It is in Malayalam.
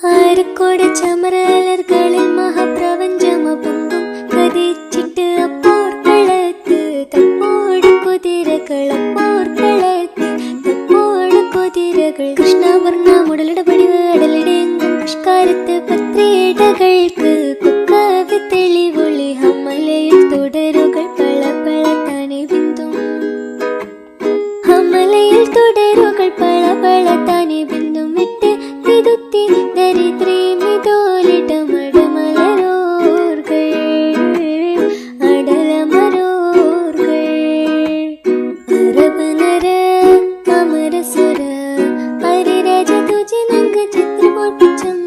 ആരക്കോട് ചമരലർകളിൽ മഹാപ്രപഞ്ചമപൊങ്കും കതിച്ചിട്ട് അപ്പോർക്കളത്ത് തപ്പോട് കുതിരകളപ്പോർക്കളത്ത് തപ്പോട് കുതിരകൾ കൃഷ്ണവർണ്ണ മുടലിടപടിവ് അടലിടെങ്കും പുഷ്കാരത്ത് പത്രേടകൾക്ക് കുക്കവി തെളിവൊളി ഹമ്മലയിൽ തുടരുകൾ പള പള താനെ ബിന്ദും ഹമ്മലയിൽ തുടരുകൾ പള പള താനെ ബിന്ദും വിട്ട് തിരുത്തി ദരിദ്രേ മിതോലിടമടമലരോർകൾ അടലമരോർകൾ അരബനര അമരസുര ഹരിരാജ തുജി നങ്ക ചിത്രപോർപ്പിച്ചം